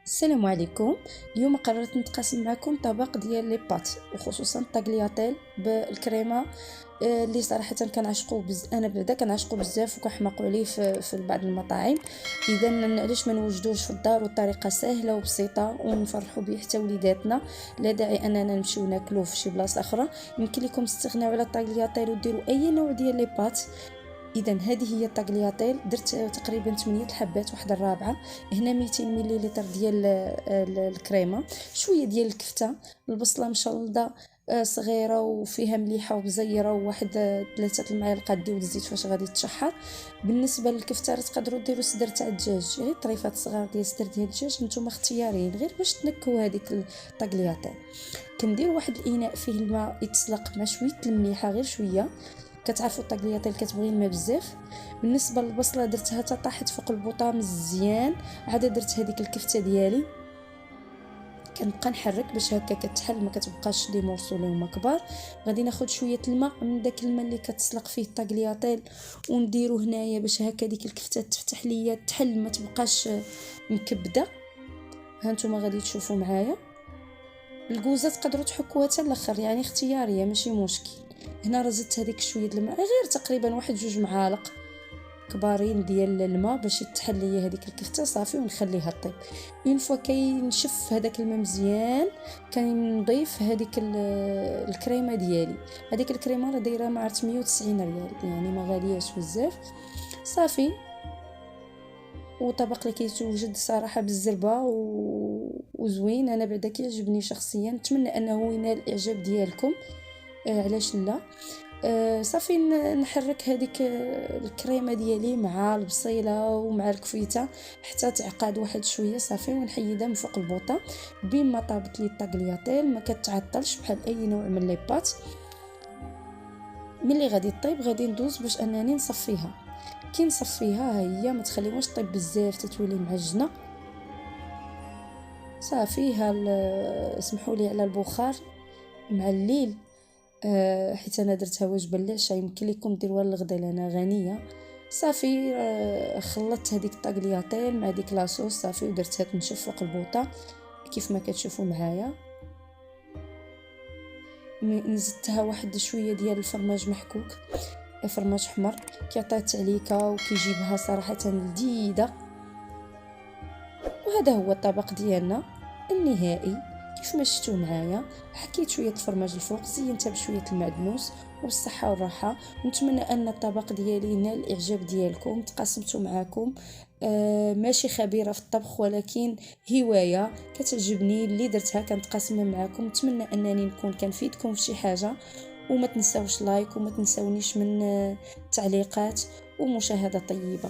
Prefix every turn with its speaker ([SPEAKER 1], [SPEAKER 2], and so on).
[SPEAKER 1] السلام عليكم. اليوم قررت نتقاسم معكم طبق ديال لي بات وخصوصا الطاغلياتيل بالكريمه، اللي صراحه انا بعدا كنعشقو بزاف وكنحماقوا عليه في بعض المطاعم. اذا علاش ما نوجدوش في الدار وطريقه سهله وبسيطه ونفرحوا به حتى وليداتنا؟ لا داعي اننا نمشيو ناكلوه في شي بلاصه اخرى. يمكن لكم تستغناو على الطاغلياتيل وديروا اي نوع ديال لي بات. اذا هذه هي الطاغلياتيل، درت تقريبا 8 الحبات، واحده الرابعه. هنا 200 مليلتر ديال الكريمه، شويه ديال الكفته، البصله مشلضه صغيره وفيها مليحه ومزيره، وواحد 3 المعالق ديال الزيت فاش غادي تشحر. بالنسبه للكفته تقدروا ديروا صدر تاع الدجاج، غير طريفات صغار ديال صدر ديال الدجاج، نتوما اختياريين غير باش تنكهوا هذيك الطاغلياتيل. كندير واحد الاناء فيه الماء يتسلق مع شويه المليحه، غير شويه. كتعرفوا الطاغلياتيل كتبغي الماء بزاف. بالنسبه للبصله درتها طاحت فوق البوطه مزيان، عاد درت هذيك الكفته ديالي كنبقى نحرك باش هكا كتحل، ما كتبقاش لي مورسو اللي هما كبار. غادي ناخذ شويه الماء من داك الماء اللي كتسلق فيه الطاغلياتيل ونديرو هنايا باش هكا ديك الكفته تفتح ليا تحل، ما تبقاش مكبده. هانتوما غادي تشوفوا معايا. الكوزه تقدروا تحكوها حتى الاخر، يعني اختياريه ماشي مشكل. هنا رزت هذيك شويه الماء، غير تقريبا 1-2 معالق كبارين ديال الماء باش تحل ليا هذيك الكفته صافي، ونخليها طيب. اون فوا كينشف هذاك الماء مزيان كنضيف هذيك الكريمه ديالي. هذيك الكريمه راه دايره مع 190 ريال، يعني ما غالياش بزاف صافي. وطبق اللي كيتوجد صراحه بالزربه وزوين، انا بعدا كيعجبني شخصيا، نتمنى انه ينال الاعجاب ديالكم. علاش لا. صافي نحرك هذيك الكريمه ديالي مع البصيله ومع الكفيته حتى تعقد واحد شويه صافي، ونحيدها من فوق البوطه. بما طابت لي الطاغلياتيل ما كتعطلش بحال اي نوع من لي بات. ملي غادي طيب غادي ندوز باش انني نصفيها. كي نصفيها هي ما تخليوهاش طيب بزاف تتولي معجنه صافي. اسمحوا لي على البخار مع الليل، حيت انا درتها وجبه للعشاء، يمكن لكم ديروها للغدا لأنا غنيه صافي. خلطت هذيك الطاغلياتيل مع ديك لاصوص صافي ودرتها تنشف فوق البوطه كيف ما كتشوفوا معايا. نزدتها واحد شويه ديال الفرماج محكوك، فرماج حمر، كيعطيها تعليكه وكيجيبها صراحه لذيذه. وهذا هو الطبق ديالنا النهائي كيف ما شفتوا معايا. حكيت شويه الفرماج الفوق، زينتها بشويه المعدنوس، والصحه والراحه. نتمنى ان الطبق ديالي نال الاعجاب ديالكم، تقاسمته معكم. ماشي خبيره في الطبخ، ولكن هوايه كتعجبني اللي درتها كنتقاسمها معكم. نتمنى انني نكون كنفيدكم في شي حاجه، وما تنساوش لايك، وما تنساونيش من التعليقات، ومشاهده طيبه.